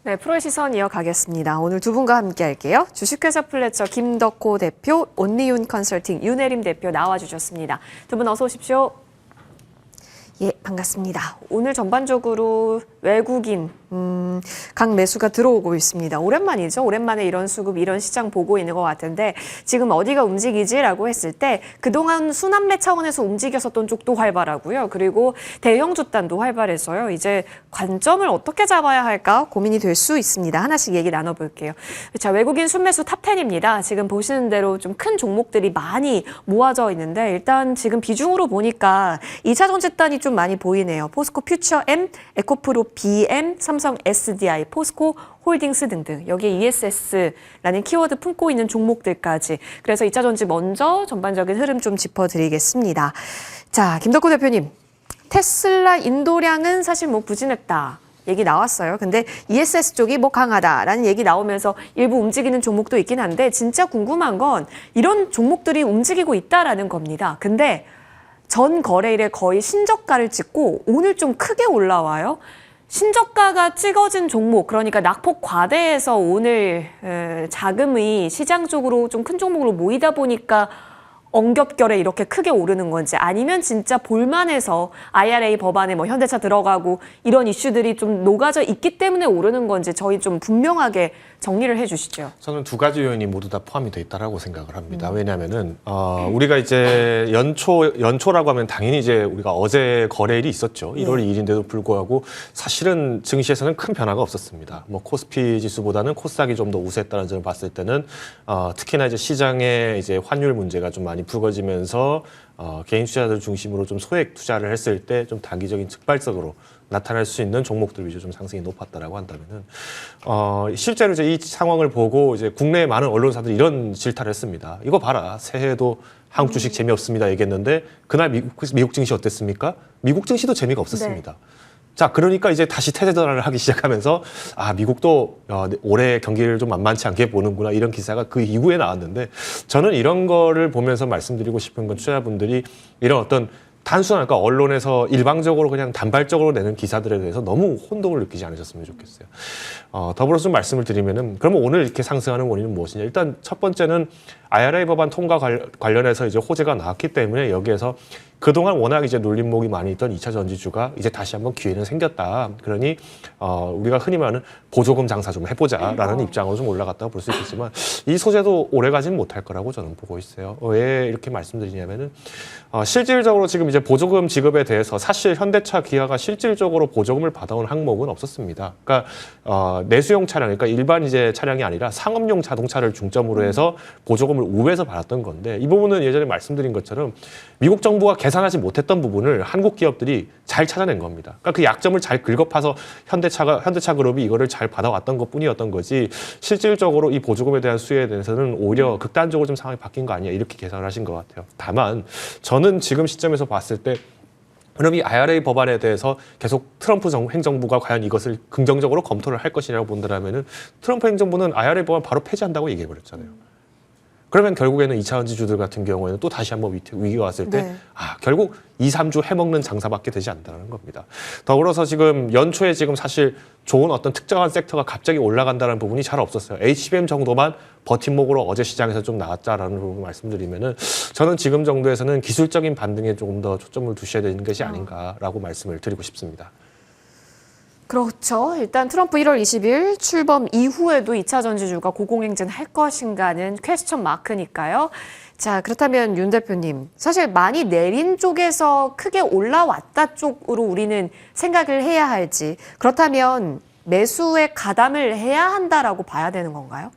네, 프로의 시선 이어가겠습니다. 오늘 두 분과 함께 할게요. 주식회사 플래처 김덕호 대표, 온리윤 컨설팅 윤혜림 대표 나와주셨습니다. 두 분 어서 오십시오. 예, 반갑습니다. 오늘 전반적으로 외국인 강매수가 들어오고 있습니다. 오랜만이죠. 오랜만에 이런 수급, 이런 시장 보고 있는 것 같은데 지금 어디가 움직이지라고 했을 때 그동안 순환매 차원에서 움직였었던 쪽도 활발하고요. 그리고 대형 주단도 활발해서요. 이제 관점을 어떻게 잡아야 할까 고민이 될 수 있습니다. 하나씩 얘기 나눠볼게요. 자, 외국인 순매수 탑10입니다. 지금 보시는 대로 좀 큰 종목들이 많이 모아져 있는데 일단 지금 비중으로 보니까 2차 전지단이 좀 많이 보이네요. 포스코 퓨처 M, 에코프로 BM, 삼성 SDI, 포스코 홀딩스 등등. 여기에 ESS라는 키워드 품고 있는 종목들까지. 그래서 2차 전지 먼저 전반적인 흐름 좀 짚어드리겠습니다. 자, 김덕호 대표님. 테슬라 인도량은 사실 뭐 부진했다. 얘기 나왔어요. 근데 ESS 쪽이 뭐 강하다라는 얘기 나오면서 일부 움직이는 종목도 있긴 한데 진짜 궁금한 건 이런 종목들이 움직이고 있다라는 겁니다. 근데 전 거래일에 거의 신저가를 찍고 오늘 좀 크게 올라와요. 신저가가 찍어진 종목, 그러니까 낙폭 과대해서 오늘 자금이 시장 쪽으로 좀 큰 종목으로 모이다 보니까 엉겹결에 이렇게 크게 오르는 건지 아니면 진짜 볼만해서 IRA 법안에 뭐 현대차 들어가고 이런 이슈들이 좀 녹아져 있기 때문에 오르는 건지 저희 좀 분명하게 정리를 해주시죠. 저는 두 가지 요인이 모두 다 포함이 돼 있다라고 생각을 합니다. 왜냐하면은 우리가 이제 연초라고 하면 당연히 이제 우리가 어제 거래일이 있었죠. 1월 2일인데도 불구하고 사실은 증시에서는 큰 변화가 없었습니다. 뭐 코스피 지수보다는 코스닥이 좀 더 우세했다는 점을 봤을 때는 특히나 이제 시장에 이제 환율 문제가 좀 많이 불거지면서 개인 투자자들 중심으로 좀 소액 투자를 했을 때 좀 단기적인 즉발적으로 나타날 수 있는 종목들 위주 좀 상승이 높았다라고 한다면은 실제로 이제 이 상황을 보고 이제 국내의 많은 언론사들이 이런 질타를 했습니다. 이거 봐라, 새해에도 한국 주식 재미없습니다 얘기했는데 그날 미국 증시 어땠습니까? 미국 증시도 재미가 없었습니다. 네. 자, 그러니까 이제 다시 태세전환을 하기 시작하면서 미국도 올해 경기를 좀 만만치 않게 보는구나 이런 기사가 그 이후에 나왔는데 저는 이런 거를 보면서 말씀드리고 싶은 건 투자자분들이 이런 어떤 단순한, 그러니까 언론에서 일방적으로 그냥 단발적으로 내는 기사들에 대해서 너무 혼동을 느끼지 않으셨으면 좋겠어요. 더불어서 좀 말씀을 드리면은, 그러면 오늘 이렇게 상승하는 원인은 무엇이냐? 일단 첫 번째는 IRA 법안 통과 관련해서 이제 호재가 나왔기 때문에 여기에서 그동안 워낙 이제 눌림목이 많이 있던 2차 전지주가 이제 다시 한번 기회는 생겼다. 그러니 우리가 흔히 말하는 보조금 장사 좀 해보자라는 입장으로 좀 올라갔다고 볼 수 있겠지만 이 소재도 오래 가지는 못할 거라고 저는 보고 있어요. 왜 이렇게 말씀드리냐면은 실질적으로 지금 이제 보조금 지급에 대해서 사실 현대차, 기아가 실질적으로 보조금을 받아온 항목은 없었습니다. 그러니까 내수용 차량, 그러니까 일반 이제 차량이 아니라 상업용 자동차를 중점으로 해서 보조금을 우회해서 받았던 건데 이 부분은 예전에 말씀드린 것처럼 미국 정부가 계산하지 못했던 부분을 한국 기업들이 잘 찾아낸 겁니다. 그러니까 그 약점을 잘 긁어파서 현대차 그룹이 이거를 잘 받아왔던 것뿐이었던 거지 실질적으로 이 보조금에 대한 수혜에 대해서는 오히려 극단적으로 좀 상황이 바뀐 거 아니냐 이렇게 계산을 하신 것 같아요. 다만 저는 지금 시점에서 봤을 때 그럼 이 IRA 법안에 대해서 계속 트럼프 행정부가 과연 이것을 긍정적으로 검토를 할 것이냐고 본다면은 트럼프 행정부는 IRA 법안 바로 폐지한다고 얘기해버렸잖아요. 그러면 결국에는 2차 전지주들 같은 경우에는 또 다시 한번 위기가 왔을 때 결국 2, 3주 해먹는 장사밖에 되지 않는다는 겁니다. 더불어서 지금 연초에 지금 사실 좋은 어떤 특정한 섹터가 갑자기 올라간다는 부분이 잘 없었어요. HBM 정도만 버팀목으로 어제 시장에서 좀 나왔다라는 부분 말씀드리면은 저는 지금 정도에서는 기술적인 반등에 조금 더 초점을 두셔야 되는 것이 아닌가라고 말씀을 드리고 싶습니다. 그렇죠. 일단 트럼프 1월 20일 출범 이후에도 2차 전지주가 고공행진 할 것인가는 퀘스천 마크니까요. 자, 그렇다면 윤 대표님, 사실 많이 내린 쪽에서 크게 올라왔다 쪽으로 우리는 생각을 해야 할지, 그렇다면 매수에 가담을 해야 한다라고 봐야 되는 건가요?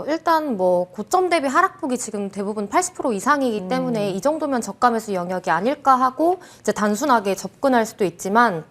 일단 뭐 고점 대비 하락폭이 지금 대부분 80% 이상이기 때문에 이 정도면 저가 매수 영역이 아닐까 하고 이제 단순하게 접근할 수도 있지만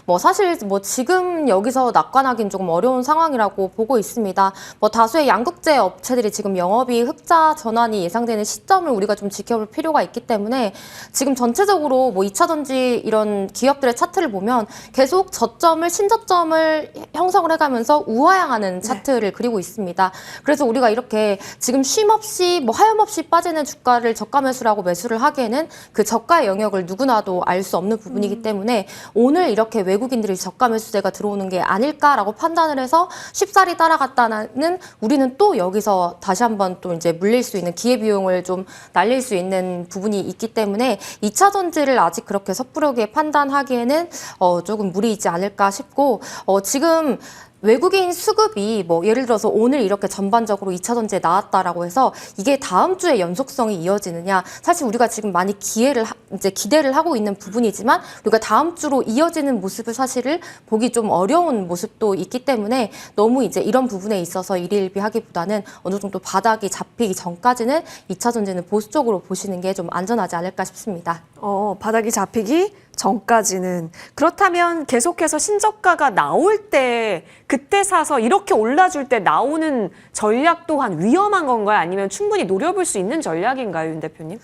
뭐 사실 뭐 지금 여기서 낙관하기는 조금 어려운 상황이라고 보고 있습니다. 뭐 다수의 양극재 업체들이 지금 영업이익 흑자 전환이 예상되는 시점을 우리가 좀 지켜볼 필요가 있기 때문에 지금 전체적으로 뭐 2차 전지 이런 기업들의 차트를 보면 계속 저점을 신저점을 형성을 해가면서 우하향하는 차트를 그리고 있습니다. 그래서 우리가 이렇게 지금 쉼없이 뭐 하염없이 빠지는 주가를 저가 매수라고 매수를 하기에는 그 저가의 영역을 누구나도 알 수 없는 부분이기 때문에 오늘 이렇게 이렇게 외국인들이 저가 매수세가 들어오는 게 아닐까라고 판단을 해서 쉽사리 따라갔다는 우리는 또 여기서 다시 한번 또 이제 물릴 수 있는 기회비용을 좀 날릴 수 있는 부분이 있기 때문에 2차 전지를 아직 그렇게 섣부르게 판단하기에는 조금 무리이지 않을까 싶고 지금 외국인 수급이 뭐 예를 들어서 오늘 이렇게 전반적으로 2차 전지에 나왔다라고 해서 이게 다음 주에 연속성이 이어지느냐, 사실 우리가 지금 많이 이제 기대를 하고 있는 부분이지만 우리가 다음 주로 이어지는 모습을 사실을 보기 좀 어려운 모습도 있기 때문에 너무 이제 이런 부분에 있어서 일희일비하기보다는 어느 정도 바닥이 잡히기 전까지는 2차 전지는 보수적으로 보시는 게 좀 안전하지 않을까 싶습니다. 바닥이 잡히기 전까지는. 그렇다면 계속해서 신저가가 나올 때 그때 사서 이렇게 올라줄 때 나오는 전략 또한 위험한 건가요? 아니면 충분히 노려볼 수 있는 전략인가요, 윤 대표님?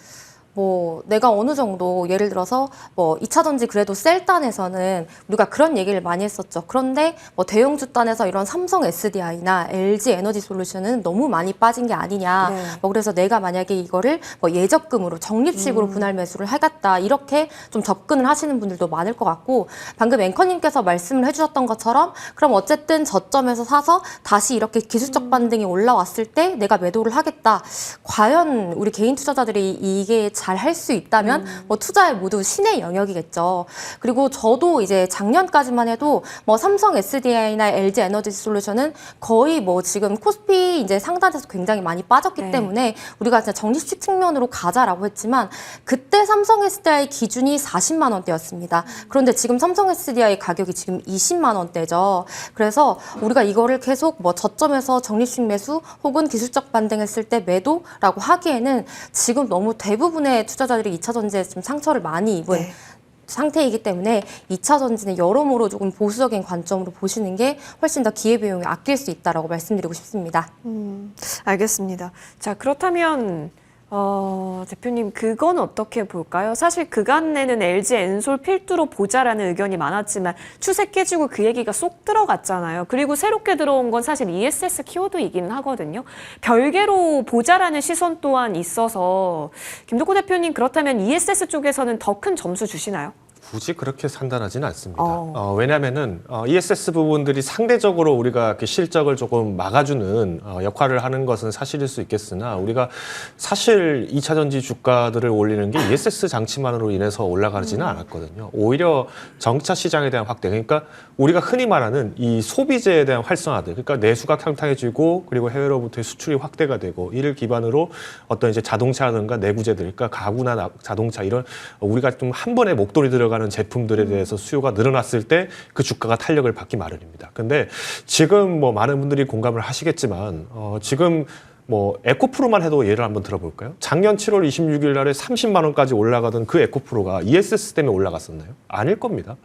뭐 내가 어느 정도 예를 들어서 뭐 2차 전지 그래도 셀 단에서는 우리가 그런 얘기를 많이 했었죠. 그런데 뭐 대형주 단에서 이런 삼성 SDI나 LG 에너지 솔루션은 너무 많이 빠진 게 아니냐. 네. 뭐 그래서 내가 만약에 이거를 뭐 예적금으로 적립식으로 분할 매수를 하겠다. 이렇게 좀 접근을 하시는 분들도 많을 것 같고, 방금 앵커님께서 말씀을 해주셨던 것처럼 그럼 어쨌든 저점에서 사서 다시 이렇게 기술적 반등이 올라왔을 때 내가 매도를 하겠다. 과연 우리 개인 투자자들이 이게 잘 할 수 있다면 뭐 투자에 모두 신의 영역이겠죠. 그리고 저도 이제 작년까지만 해도 뭐 삼성 SDI나 LG 에너지 솔루션은 거의 뭐 지금 코스피 이제 상단에서 굉장히 많이 빠졌기 네. 때문에 우리가 진짜 적립식 측면으로 가자라고 했지만 그때 삼성 SDI 기준이 40만 원대였습니다. 그런데 지금 삼성 SDI 가격이 지금 20만 원대죠. 그래서 우리가 이거를 계속 뭐 저점에서 적립식 매수 혹은 기술적 반등했을 때 매도라고 하기에는 지금 너무 대부분의 투자자들이 2차 전지에 좀 상처를 많이 입은 네. 상태이기 때문에 2차 전지는 여러모로 조금 보수적인 관점으로 보시는 게 훨씬 더 기회비용을 아낄 수 있다라고 말씀드리고 싶습니다. 알겠습니다. 자, 그렇다면 대표님, 그건 어떻게 볼까요? 사실 그간에는 LG 엔솔 필두로 보자라는 의견이 많았지만 추세 깨지고 그 얘기가 쏙 들어갔잖아요. 그리고 새롭게 들어온 건 사실 ESS 키워드이기는 하거든요. 별개로 보자라는 시선 또한 있어서 김덕호 대표님, 그렇다면 ESS 쪽에서는 더 큰 점수 주시나요? 굳이 그렇게 판단하지는 않습니다. 왜냐하면은 ESS 부분들이 상대적으로 우리가 그 실적을 조금 막아주는 역할을 하는 것은 사실일 수 있겠으나, 우리가 사실 2차 전지 주가들을 올리는 게 ESS 장치만으로 인해서 올라가지는 않았거든요. 오히려 전기차 시장에 대한 확대, 그러니까 우리가 흔히 말하는 이 소비재에 대한 활성화들, 그러니까 내수가 팽팽해지고 그리고 해외로부터의 수출이 확대가 되고, 이를 기반으로 어떤 이제 자동차라든가 내구재들, 그러니까 가구나 자동차 이런 우리가 좀 한 번에 목도리 들어가는 제품들에 대해서 수요가 늘어났을 때 그 주가가 탄력을 받기 마련입니다. 근데 지금 뭐 많은 분들이 공감을 하시겠지만 지금 뭐 에코프로만 해도 예를 한번 들어볼까요? 작년 7월 26일 날에 30만 원까지 올라가던 그 에코프로가 ESS 때문에 올라갔었나요? 아닐 겁니다.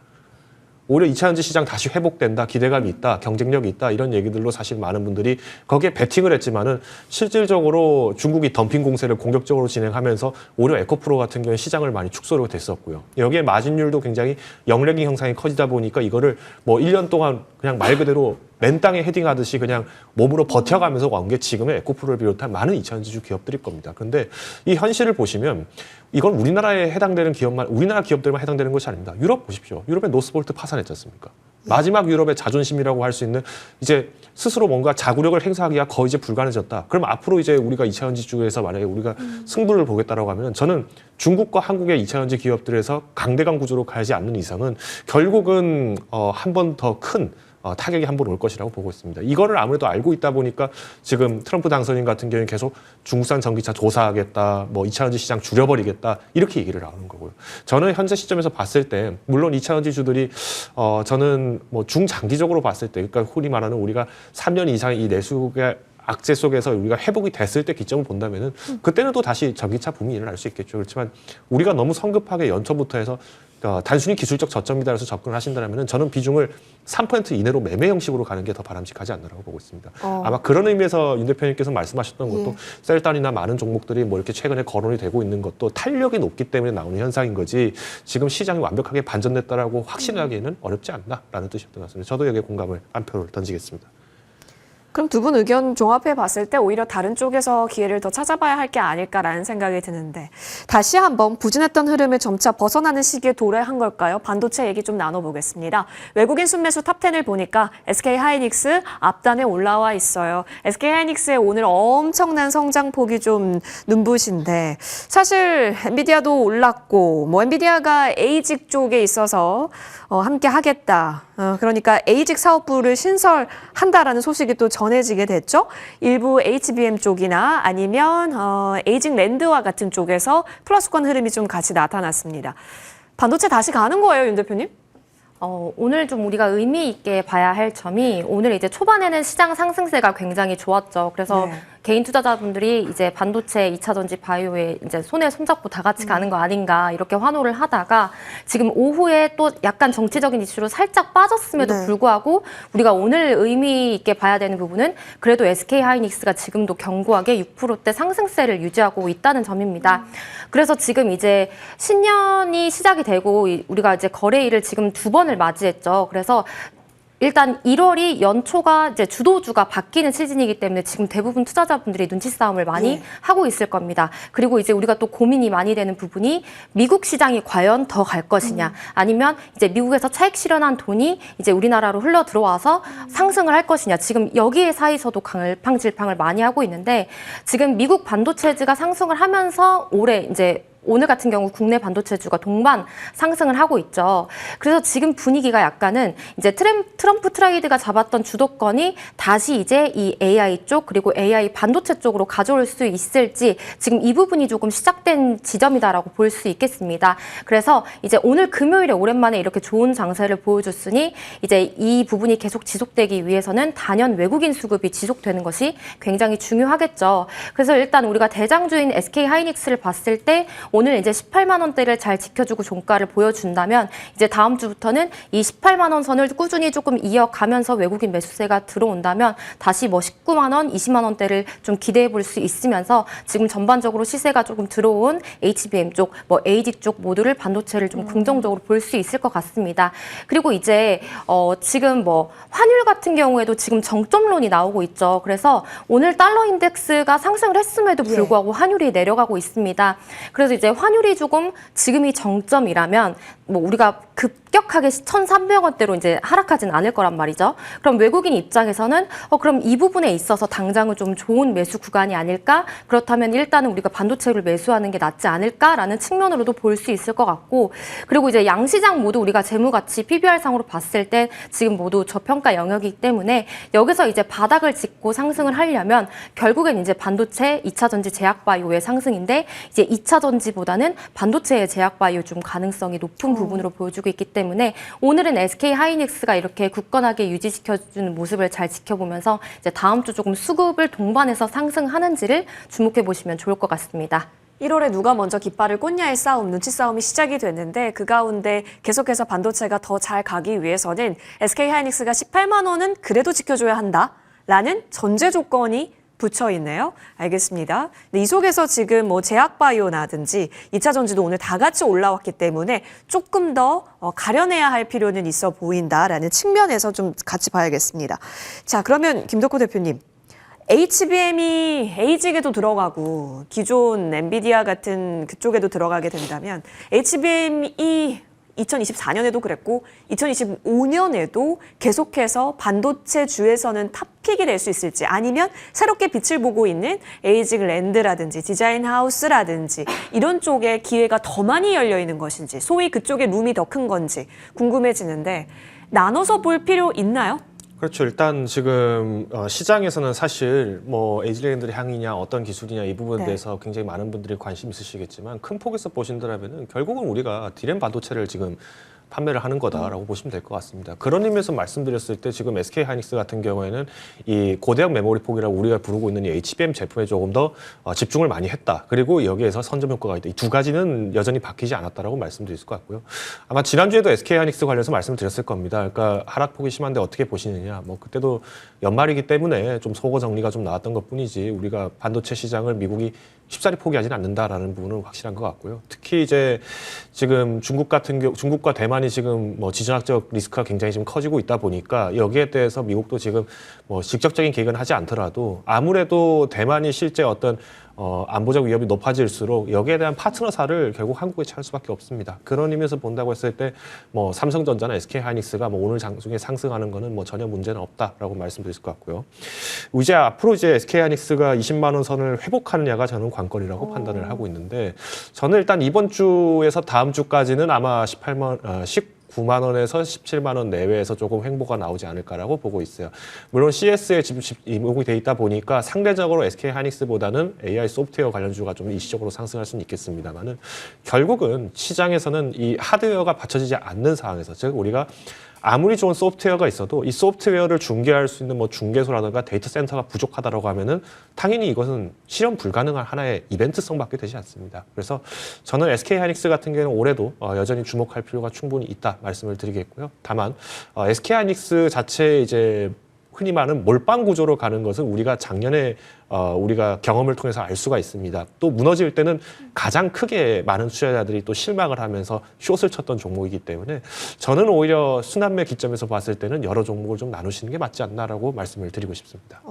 오히려 2차 전지 시장 다시 회복된다, 기대감이 있다, 경쟁력이 있다, 이런 얘기들로 사실 많은 분들이 거기에 베팅을 했지만은 실질적으로 중국이 덤핑 공세를 공격적으로 진행하면서 오히려 에코프로 같은 경우는 시장을 많이 축소로 됐었고요. 여기에 마진율도 굉장히 영래기 형상이 커지다 보니까 이거를 뭐 1년 동안 그냥 말 그대로 맨땅에 헤딩하듯이 그냥 몸으로 버텨가면서 온 게 지금의 에코프로를 비롯한 많은 2차 전지주 기업들일 겁니다. 그런데 이 현실을 보시면 이건 우리나라에 해당되는 기업만, 우리나라 기업들만 해당되는 것이 아닙니다. 유럽 보십시오. 유럽의 노스볼트 파산했지 않습니까? 마지막 유럽의 자존심이라고 할 수 있는, 이제 스스로 뭔가 자구력을 행사하기가 거의 이제 불가능해졌다. 그럼 앞으로 이제 우리가 2차 전지 쪽에서 만약에 우리가 승부를 보겠다라고 하면, 저는 중국과 한국의 2차 전지 기업들에서 강대강 구조로 가지 않는 이상은 결국은 한 번 더 큰 타격이 한 번 올 것이라고 보고 있습니다. 이거를 아무래도 알고 있다 보니까 지금 트럼프 당선인 같은 경우는 계속 중국산 전기차 조사하겠다, 뭐 2차 전지 시장 줄여버리겠다, 이렇게 얘기를 나오는 거고요. 저는 현재 시점에서 봤을 때, 물론 2차 전지주들이 저는 뭐 중장기적으로 봤을 때, 그러니까 흔히 말하는 우리가 3년 이상 이 내수가 악재 속에서 우리가 회복이 됐을 때 기점을 본다면은 그때는 또 다시 전기차 붐이 일어날 수 있겠죠. 그렇지만 우리가 너무 성급하게 연초부터 해서 단순히 기술적 저점이다 해서 접근을 하신다면 저는 비중을 3% 이내로 매매 형식으로 가는 게 더 바람직하지 않나라고 보고 있습니다. 아마 그런 의미에서 윤 대표님께서 말씀하셨던 것도 셀단이나 많은 종목들이 뭐 이렇게 최근에 거론이 되고 있는 것도 탄력이 높기 때문에 나오는 현상인 거지, 지금 시장이 완벽하게 반전됐다라고 확신하기에는 어렵지 않나라는 뜻이었던 것 같습니다. 저도 여기에 공감을 한 표를 던지겠습니다. 그럼 두 분 의견 종합해 봤을 때 오히려 다른 쪽에서 기회를 더 찾아봐야 할 게 아닐까라는 생각이 드는데 다시 한번 부진했던 흐름을 점차 벗어나는 시기에 도래한 걸까요? 반도체 얘기 좀 나눠보겠습니다. 외국인 순매수 탑10을 보니까 SK 하이닉스 앞단에 올라와 있어요. SK 하이닉스의 오늘 엄청난 성장폭이 좀 눈부신데 사실 엔비디아도 올랐고 뭐 엔비디아가 에이직 쪽에 있어서 함께 하겠다. 그러니까 에이직 사업부를 신설한다라는 소식이 또 전해지게 됐죠. 일부 HBM 쪽이나 아니면 에이직 랜드와 같은 쪽에서 플러스권 흐름이 좀 같이 나타났습니다. 반도체 다시 가는 거예요, 윤 대표님? 오늘 좀 우리가 의미 있게 봐야 할 점이 오늘 이제 초반에는 시장 상승세가 굉장히 좋았죠. 그래서 네. 개인 투자자분들이 이제 반도체, 2차 전지, 바이오에 이제 손에 손잡고 다 같이 가는 거 아닌가 이렇게 환호를 하다가 지금 오후에 또 약간 정치적인 이슈로 살짝 빠졌음에도 네. 불구하고 우리가 오늘 의미 있게 봐야 되는 부분은 그래도 SK하이닉스가 지금도 견고하게 6%대 상승세를 유지하고 있다는 점입니다. 그래서 지금 이제 신년이 시작이 되고 우리가 이제 거래일을 지금 2번을 맞이했죠. 그래서 일단 1월이 연초가 이제 주도주가 바뀌는 시즌이기 때문에 지금 대부분 투자자분들이 눈치 싸움을 많이 하고 있을 겁니다. 그리고 이제 우리가 또 고민이 많이 되는 부분이 미국 시장이 과연 더 갈 것이냐 아니면 이제 미국에서 차익 실현한 돈이 이제 우리나라로 흘러 들어와서 상승을 할 것이냐 지금 여기에 사이에서도 갈팡질팡을 많이 하고 있는데 지금 미국 반도체주가 상승을 하면서 올해 이제 오늘 같은 경우 국내 반도체주가 동반 상승을 하고 있죠. 그래서 지금 분위기가 약간은 이제 트럼프 트레이드가 잡았던 주도권이 다시 이제 이 AI 쪽 그리고 AI 반도체 쪽으로 가져올 수 있을지 지금 이 부분이 조금 시작된 지점이다라고 볼 수 있겠습니다. 그래서 이제 오늘 금요일에 오랜만에 이렇게 좋은 장세를 보여줬으니 이제 이 부분이 계속 지속되기 위해서는 단연 외국인 수급이 지속되는 것이 굉장히 중요하겠죠. 그래서 일단 우리가 대장주인 SK하이닉스를 봤을 때 오늘 이제 18만 원대를 잘 지켜주고 종가를 보여준다면 이제 다음 주부터는 이 18만 원 선을 꾸준히 조금 이어가면서 외국인 매수세가 들어온다면 다시 뭐 19만 원, 20만 원대를 좀 기대해 볼 수 있으면서 지금 전반적으로 시세가 조금 들어온 HBM 쪽, 뭐 에이직 쪽 모두를 반도체를 좀 긍정적으로 볼 수 있을 것 같습니다. 그리고 이제 지금 뭐 환율 같은 경우에도 지금 정점론이 나오고 있죠. 그래서 오늘 달러 인덱스가 상승을 했음에도 불구하고 환율이 내려가고 있습니다. 그래서 이제 환율이 조금 지금이 정점이라면 뭐 우리가 급격하게 1,300원대로 이제 하락하진 않을 거란 말이죠. 그럼 외국인 입장에서는 그럼 이 부분에 있어서 당장은 좀 좋은 매수 구간이 아닐까? 그렇다면 일단은 우리가 반도체를 매수하는 게 낫지 않을까라는 측면으로도 볼 수 있을 것 같고 그리고 이제 양시장 모두 우리가 재무가치 PBR상으로 봤을 때 지금 모두 저평가 영역이기 때문에 여기서 이제 바닥을 짚고 상승을 하려면 결국엔 이제 반도체, 2차 전지 제약바이오의 상승인데 이제 2차 전지보다는 반도체의 제약바이오 좀 가능성이 높은 부분으로 보여주고 있기 때문에 오늘은 SK하이닉스가 이렇게 굳건하게 유지시켜주는 모습을 잘 지켜보면서 이제 다음 주 조금 수급을 동반해서 상승하는지를 주목해 보시면 좋을 것 같습니다. 1월에 누가 먼저 깃발을 꽂냐의 싸움, 눈치 싸움이 시작이 됐는데 그 가운데 계속해서 반도체가 더 잘 가기 위해서는 SK하이닉스가 18만 원은 그래도 지켜줘야 한다라는 전제 조건이 붙여 있네요. 알겠습니다. 근데 이 속에서 지금 뭐 제약바이오라든지 2차 전지도 오늘 다 같이 올라왔기 때문에 조금 더 가려내야 할 필요는 있어 보인다라는 측면에서 좀 같이 봐야겠습니다. 자, 그러면 김덕호 대표님. HBM이 에이직에도 들어가고 기존 엔비디아 같은 그쪽에도 들어가게 된다면 HBM이 2024년에도 그랬고 2025년에도 계속해서 반도체 주에서는 탑픽이 될 수 있을지 아니면 새롭게 빛을 보고 있는 에이직 랜드라든지 디자인 하우스라든지 이런 쪽에 기회가 더 많이 열려 있는 것인지 소위 그쪽에 룸이 더 큰 건지 궁금해지는데 나눠서 볼 필요 있나요? 그렇죠. 일단 지금 시장에서는 사실 뭐 에이즈랜드 향이냐 어떤 기술이냐 이 부분에 네. 대해서 굉장히 많은 분들이 관심 있으시겠지만 큰 폭에서 보신다면은 결국은 우리가 디램 반도체를 지금 판매를 하는 거다라고 보시면 될 것 같습니다. 그런 의미에서 말씀드렸을 때 지금 SK하이닉스 같은 경우에는 이 고대역 메모리 폭이라고 우리가 부르고 있는 이 HBM 제품에 조금 더 집중을 많이 했다. 그리고 여기에서 선점 효과가 있다. 이 두 가지는 여전히 바뀌지 않았다라고 말씀드릴 수 같고요. 아마 지난주에도 SK하이닉스 관련해서 말씀을 드렸을 겁니다. 그러니까 하락폭이 심한데 어떻게 보시느냐. 뭐 그때도 연말이기 때문에 좀 소거 정리가 좀 나왔던 것뿐이지 우리가 반도체 시장을 미국이 쉽사리 포기하지는 않는다라는 부분은 확실한 것 같고요. 특히 이제 지금 중국과 대만이 지금 뭐 지정학적 리스크가 굉장히 지금 커지고 있다 보니까 여기에 대해서 미국도 지금 뭐 직접적인 개입은 하지 않더라도 아무래도 대만이 실제 어떤 안보적 위협이 높아질수록 여기에 대한 파트너사를 결국 한국에 찾을 수밖에 없습니다. 그런 의미에서 본다고 했을 때 뭐 삼성전자나 SK하이닉스가 뭐 오늘 장중에 상승하는 거는 뭐 전혀 문제는 없다라고 말씀드릴 것 같고요. 이제 앞으로 이제 SK하이닉스가 20만 원 선을 회복하느냐가 저는 관건이라고 판단을 하고 있는데 저는 일단 이번 주에서 다음 주까지는 아마 19만 원에서 17만 원 내외에서 조금 횡보가 나오지 않을까라고 보고 있어요. 물론 CS에 지금 이목이 돼 있다 보니까 상대적으로 SK하이닉스보다는 AI 소프트웨어 관련주가 좀 일시적으로 상승할 수는 있겠습니다만은 결국은 시장에서는 이 하드웨어가 받쳐지지 않는 상황에서 즉 우리가 아무리 좋은 소프트웨어가 있어도 이 소프트웨어를 중개할 수 있는 뭐 중개소라든가 데이터 센터가 부족하다라고 하면은 당연히 이것은 실현 불가능한 하나의 이벤트성밖에 되지 않습니다. 그래서 저는 SK하이닉스 같은 경우는 올해도 여전히 주목할 필요가 충분히 있다 말씀을 드리겠고요. 다만 SK하이닉스 자체 이제 흔히 말하는 몰빵 구조로 가는 것은 우리가 작년에 우리가 경험을 통해서 알 수가 있습니다. 또 무너질 때는 가장 크게 많은 투자자들이 또 실망을 하면서 숏을 쳤던 종목이기 때문에 저는 오히려 순환매 기점에서 봤을 때는 여러 종목을 좀 나누시는 게 맞지 않나라고 말씀을 드리고 싶습니다.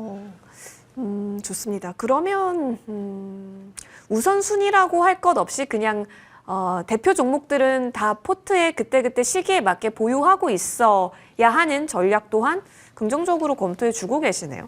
좋습니다. 그러면 우선순위라고 할 것 없이 그냥 대표 종목들은 다 포트에 그때그때 시기에 맞게 보유하고 있어야 하는 전략 또한 긍정적으로 검토해 주고 계시네요.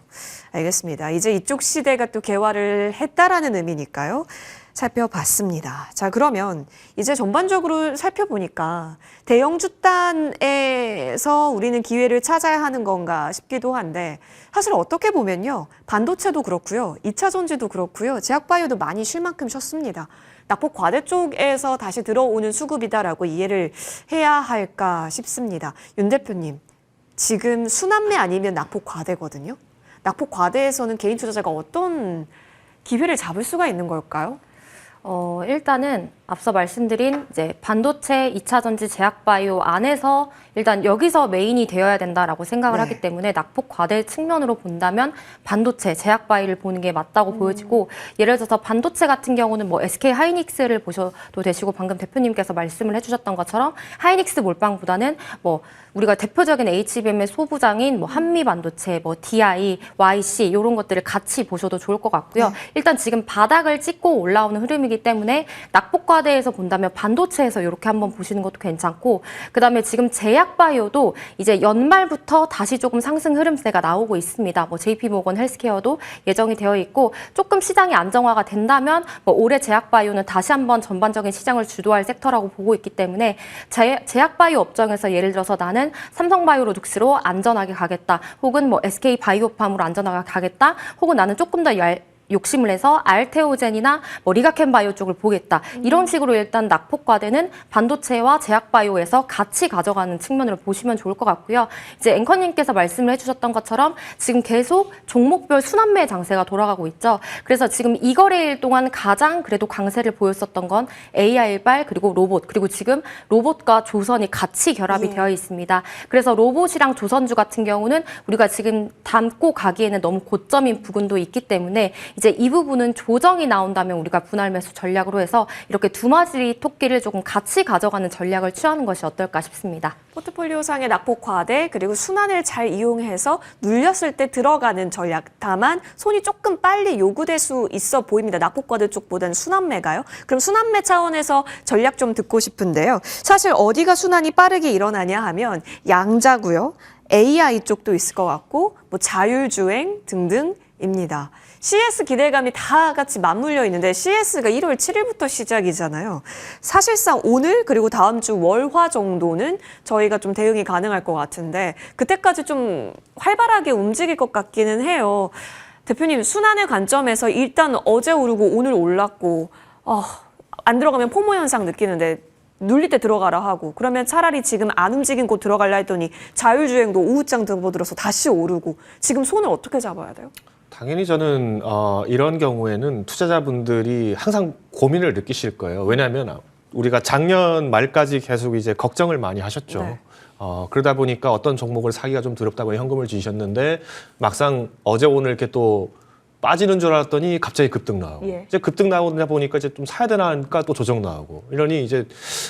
알겠습니다. 이제 이쪽 시대가 또 개화를 했다라는 의미니까요. 살펴봤습니다. 자, 그러면 이제 전반적으로 살펴보니까 대형주 단에서 우리는 기회를 찾아야 하는 건가 싶기도 한데 사실 어떻게 보면요. 반도체도 그렇고요. 2차 전지도 그렇고요. 제약바이오도 많이 쉴 만큼 쉬었습니다. 낙폭 과대 쪽에서 다시 들어오는 수급이다라고 이해를 해야 할까 싶습니다. 윤 대표님, 지금 순환매 아니면 낙폭 과대거든요. 낙폭 과대에서는 개인 투자자가 어떤 기회를 잡을 수가 있는 걸까요? 일단은 앞서 말씀드린 이제 반도체, 2차 전지, 제약바이오 안에서 일단 여기서 메인이 되어야 된다라고 생각을 하기 때문에 낙폭 과대 측면으로 본다면 반도체, 제약바이오를 보는 게 맞다고 보여지고 예를 들어서 반도체 같은 경우는 뭐 SK 하이닉스를 보셔도 되시고 방금 대표님께서 말씀을 해주셨던 것처럼 하이닉스 몰빵보다는 뭐 우리가 대표적인 HBM의 소부장인 뭐 한미 반도체, 뭐 DI, YC 이런 것들을 같이 보셔도 좋을 것 같고요. 일단 지금 바닥을 찍고 올라오는 흐름이기 때문에 낙폭 과대에서 본다면 반도체에서 이렇게 한번 보시는 것도 괜찮고 그다음에 지금 제약바이오도 이제 연말부터 다시 조금 상승 흐름세가 나오고 있습니다. 뭐 JP모건 헬스케어도 예정이 되어 있고 조금 시장이 안정화가 된다면 뭐 올해 제약바이오는 다시 한번 전반적인 시장을 주도할 섹터라고 보고 있기 때문에 제약바이오 업종에서 예를 들어서 나는 삼성바이오로직스로 안전하게 가겠다. 혹은 뭐 SK바이오팜으로 안전하게 가겠다. 혹은 나는 조금 더 욕심을 내서 알테오젠이나 뭐 리가켄바이오 쪽을 보겠다. 이런 식으로 일단 낙폭 과대는 반도체와 제약바이오에서 같이 가져가는 측면으로 보시면 좋을 것 같고요. 이제 앵커님께서 말씀을 해주셨던 것처럼 지금 계속 종목별 순환매 장세가 돌아가고 있죠. 그래서 지금 이 거래일 동안 가장 그래도 강세를 보였었던 건 AI발 그리고 로봇 그리고 지금 로봇과 조선이 같이 결합이 되어 있습니다. 그래서 로봇이랑 조선주 같은 경우는 우리가 지금 담고 가기에는 너무 고점인 부분도 있기 때문에 이제 이 부분은 조정이 나온다면 우리가 분할 매수 전략으로 해서 이렇게 두 마리 토끼를 조금 같이 가져가는 전략을 취하는 것이 어떨까 싶습니다. 포트폴리오상의 낙폭 과대 그리고 순환을 잘 이용해서 눌렸을 때 들어가는 전략. 다만 손이 조금 빨리 요구될 수 있어 보입니다. 낙폭 과대 쪽보다는 순환매가요. 그럼 순환매 차원에서 전략 좀 듣고 싶은데요. 사실 어디가 순환이 빠르게 일어나냐 하면 양자고요. AI 쪽도 있을 것 같고 뭐 자율주행 등등입니다. CS 기대감이 다 같이 맞물려 있는데 CS가 1월 7일부터 시작이잖아요. 사실상 오늘 그리고 다음 주 월화 정도는 저희가 좀 대응이 가능할 것 같은데 그때까지 좀 활발하게 움직일 것 같기는 해요. 대표님, 순환의 관점에서 일단 어제 오르고 오늘 올랐고 안 들어가면 포모 현상 느끼는데 눌릴 때 들어가라 하고 그러면 차라리 지금 안 움직인 곳 들어갈라 했더니 자율주행도 오후장 접어들어서 다시 오르고 지금 손을 어떻게 잡아야 돼요? 당연히 저는 이런 경우에는 투자자분들이 항상 고민을 느끼실 거예요. 왜냐하면 우리가 작년 말까지 계속 이제 걱정을 많이 하셨죠. 네. 그러다 보니까 어떤 종목을 사기가 좀 두렵다고 현금을 주셨는데 막상 어제 오늘 이렇게 또 빠지는 줄 알았더니 갑자기 급등 나오고 예. 이제 급등 나오다 보니까 이제 좀 사야 되나 하니까 또 조정 나오고 이러니 이제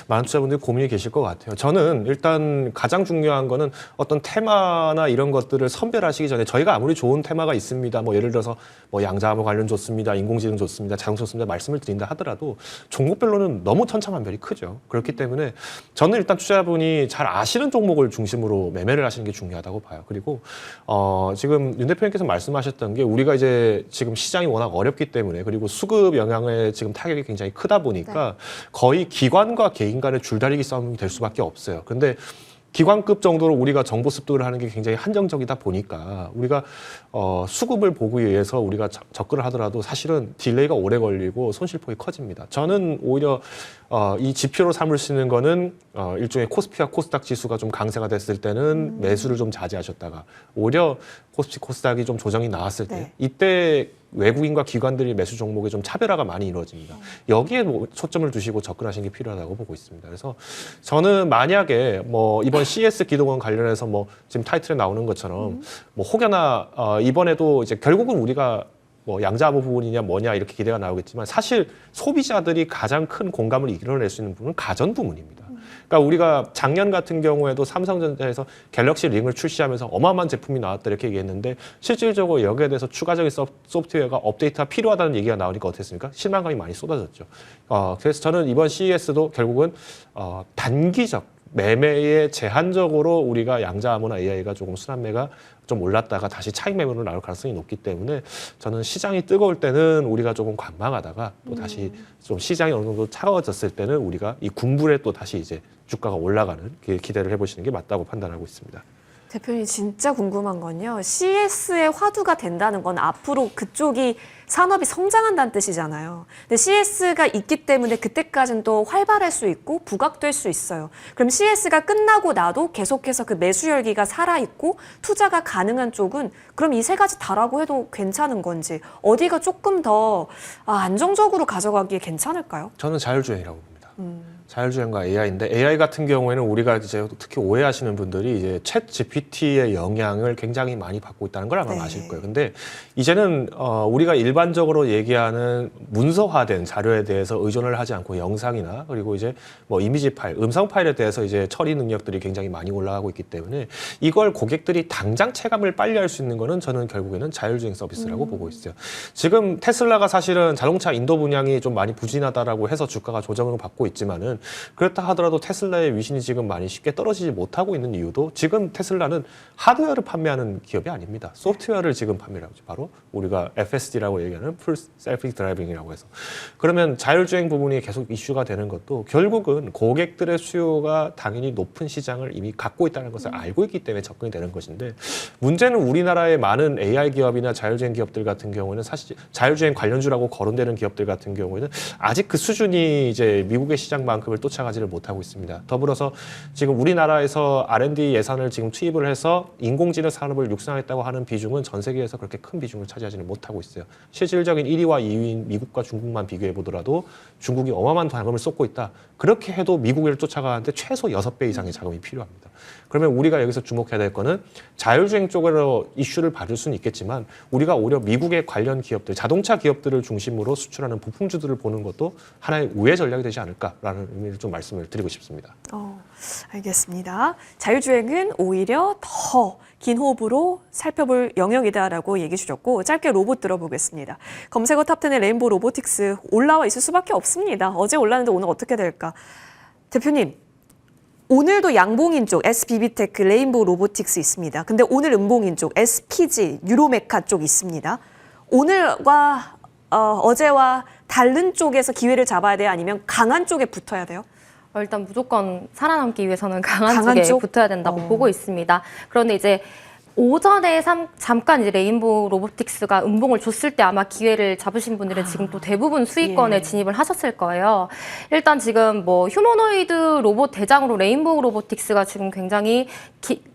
많은 투자분들이 고민이 계실 것 같아요. 저는 일단 가장 중요한 거는 어떤 테마나 이런 것들을 선별하시기 전에 저희가 아무리 좋은 테마가 있습니다. 뭐 예를 들어서 뭐 양자암호 관련 좋습니다. 인공지능 좋습니다. 자동차 좋습니다. 말씀을 드린다 하더라도 종목별로는 너무 천차만별이 크죠. 그렇기 때문에 저는 일단 투자자분이 잘 아시는 종목을 중심으로 매매를 하시는 게 중요하다고 봐요. 그리고 지금 윤 대표님께서 말씀하셨던 게 우리가 이제 지금 시장이 워낙 어렵기 때문에 그리고 수급 영향에 지금 타격이 굉장히 크다 보니까 거의 기관과 개인 간의 줄다리기 싸움이 될 수밖에 없어요. 근데 기관급 정도로 우리가 정보 습득을 하는 게 굉장히 한정적이다 보니까 우리가 수급을 보기 위해서 우리가 접근을 하더라도 사실은 딜레이가 오래 걸리고 손실폭이 커집니다. 저는 오히려 이 지표로 삼을 수 있는 거는 일종의 코스피와 코스닥 지수가 좀 강세가 됐을 때는 매수를 좀 자제하셨다가 오히려 코스피 코스닥이 좀 조정이 나왔을 때 네. 이때 외국인과 기관들이 매수 종목에 좀 차별화가 많이 이루어집니다. 여기에 초점을 두시고 접근하시는 게 필요하다고 보고 있습니다. 그래서 저는 만약에 뭐 이번 CS 기동원 관련해서 뭐 지금 타이틀에 나오는 것처럼 뭐 혹여나 이번에도 이제 결국은 우리가 뭐 양자암호 부분이냐 뭐냐 이렇게 기대가 나오겠지만 사실 소비자들이 가장 큰 공감을 이끌어낼 수 있는 부분은 가전 부문입니다. 그러니까 우리가 작년 같은 경우에도 삼성전자에서 갤럭시 링을 출시하면서 어마어마한 제품이 나왔다 이렇게 얘기했는데 실질적으로 여기에 대해서 추가적인 소프트웨어가 업데이트가 필요하다는 얘기가 나오니까 어땠습니까? 실망감이 많이 쏟아졌죠. 그래서 저는 이번 CES도 결국은 단기적 매매에 제한적으로 우리가 양자암호나 AI가 조금 순환매가 좀 올랐다가 다시 차익 매매로 나올 가능성이 높기 때문에 저는 시장이 뜨거울 때는 우리가 조금 관망하다가 또 다시 좀 시장이 어느 정도 차가워졌을 때는 우리가 이 군불에 또 다시 이제 주가가 올라가는 기대를 해보시는 게 맞다고 판단하고 있습니다. 대표님 진짜 궁금한 건요. CS의 화두가 된다는 건 앞으로 그쪽이 산업이 성장한다는 뜻이잖아요. 근데 CS가 있기 때문에 그때까지는 또 활발할 수 있고 부각될 수 있어요. 그럼 CS가 끝나고 나도 계속해서 그 매수 열기가 살아있고 투자가 가능한 쪽은 그럼 이 세 가지 다라고 해도 괜찮은 건지 어디가 조금 더 안정적으로 가져가기에 괜찮을까요? 저는 자율주행이라고 봅니다. 자율주행과 AI인데 AI 같은 경우에는 우리가 이제 특히 오해하시는 분들이 이제 챗 GPT의 영향을 굉장히 많이 받고 있다는 걸 아마 네. 아실 거예요. 근데 이제는 우리가 일반적으로 얘기하는 문서화된 자료에 대해서 의존을 하지 않고 영상이나 그리고 이제 뭐 이미지 파일, 음성 파일에 대해서 이제 처리 능력들이 굉장히 많이 올라가고 있기 때문에 이걸 고객들이 당장 체감을 빨리 할 수 있는 거는 저는 결국에는 자율주행 서비스라고 보고 있어요. 지금 테슬라가 사실은 자동차 인도 분양이 좀 많이 부진하다라고 해서 주가가 조정을 받고 있지만은 그렇다 하더라도 테슬라의 위신이 지금 많이 쉽게 떨어지지 못하고 있는 이유도 지금 테슬라는 하드웨어를 판매하는 기업이 아닙니다. 소프트웨어를 지금 판매를 하죠. 바로 우리가 FSD라고 얘기하는 풀 셀프 드라이빙이라고 해서. 그러면 자율주행 부분이 계속 이슈가 되는 것도 결국은 고객들의 수요가 당연히 높은 시장을 이미 갖고 있다는 것을 알고 있기 때문에 접근이 되는 것인데 문제는 우리나라의 많은 AI 기업이나 자율주행 기업들 같은 경우는 사실 자율주행 관련주라고 거론되는 기업들 같은 경우에는 아직 그 수준이 이제 미국의 시장만큼 을 쫓아가지를 못하고 있습니다. 더불어서 지금 우리나라에서 R&D 예산을 지금 투입을 해서 인공지능 산업을 육성했다고 하는 비중은 전 세계에서 그렇게 큰 비중을 차지하지는 못하고 있어요. 실질적인 1위와 2위인 미국과 중국만 비교해 보더라도 중국이 어마어마한 자금을 쏟고 있다. 그렇게 해도 미국을 쫓아가는데 최소 6배 이상의 자금이 필요합니다. 그러면 우리가 여기서 주목해야 될 거는 자율주행 쪽으로 이슈를 받을 수는 있겠지만 우리가 오히려 미국의 관련 기업들, 자동차 기업들을 중심으로 수출하는 부품주들을 보는 것도 하나의 우회 전략이 되지 않을까라는 의미를 좀 말씀을 드리고 싶습니다. 알겠습니다. 자율주행은 오히려 더 긴 호흡으로 살펴볼 영역이다라고 얘기해 주셨고 짧게 로봇 들어보겠습니다. 검색어 탑10의 레인보우 로보틱스 올라와 있을 수밖에 없습니다. 어제 올랐는데 오늘 어떻게 될까? 대표님, 오늘도 양봉인 쪽 SBB테크, 레인보우 로보틱스 있습니다. 근데 오늘 음봉인 쪽 SPG, 유로메카 쪽 있습니다. 오늘과 어제와 다른 쪽에서 기회를 잡아야 돼요? 아니면 강한 쪽에 붙어야 돼요? 일단 무조건 살아남기 위해서는 강한 강한 쪽에 쪽? 붙어야 된다고 보고 있습니다. 그런데 이제 오전에 잠깐 이제 레인보우 로보틱스가 음봉을 줬을 때 아마 기회를 잡으신 분들은 지금 또 대부분 수익권에 진입을 하셨을 거예요. 일단 지금 뭐 휴머노이드 로봇 대장으로 레인보우 로보틱스가 지금 굉장히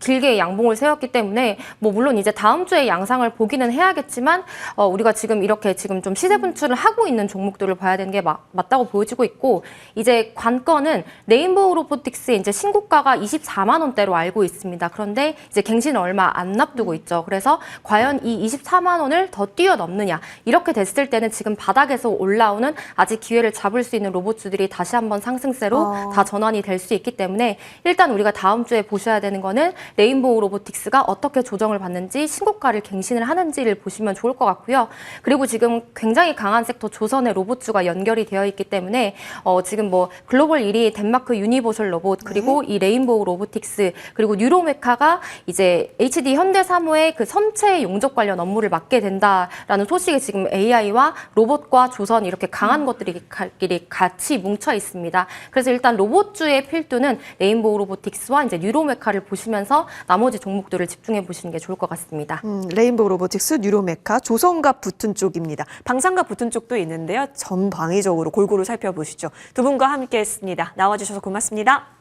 길게 양봉을 세웠기 때문에 뭐 물론 이제 다음 주에 양상을 보기는 해야겠지만 우리가 지금 이렇게 지금 좀 시세 분출을 하고 있는 종목들을 봐야 되는 게 맞다고 보여지고 있고 이제 관건은 레인보우 로보틱스의 이제 신고가가 24만 원대로 알고 있습니다. 그런데 이제 갱신은 얼마 안 안 납두고 있죠. 그래서 과연 이 24만 원을 더 뛰어넘느냐. 이렇게 됐을 때는 지금 바닥에서 올라오는 아직 기회를 잡을 수 있는 로봇주들이 다시 한번 상승세로 다 전환이 될 수 있기 때문에 일단 우리가 다음 주에 보셔야 되는 거는 레인보우 로보틱스가 어떻게 조정을 받는지 신고가를 갱신을 하는지를 보시면 좋을 것 같고요. 그리고 지금 굉장히 강한 섹터 조선의 로봇주가 연결이 되어 있기 때문에 지금 뭐 글로벌 1위 덴마크 유니버셜 로봇 그리고 이 레인보우 로보틱스 그리고 뉴로메카가 이제 HD 현대사무의 그 선체 용접 관련 업무를 맡게 된다라는 소식이 지금 AI와 로봇과 조선 이렇게 강한 것들이 같이 뭉쳐 있습니다. 그래서 일단 로봇주의 필두는 레인보우 로보틱스와 이제 뉴로메카를 보시면서 나머지 종목들을 집중해 보시는 게 좋을 것 같습니다. 레인보우 로보틱스, 뉴로메카, 조선갑 붙은 쪽입니다. 방산갑 붙은 쪽도 있는데요. 전방위적으로 골고루 살펴보시죠. 두 분과 함께했습니다. 나와주셔서 고맙습니다.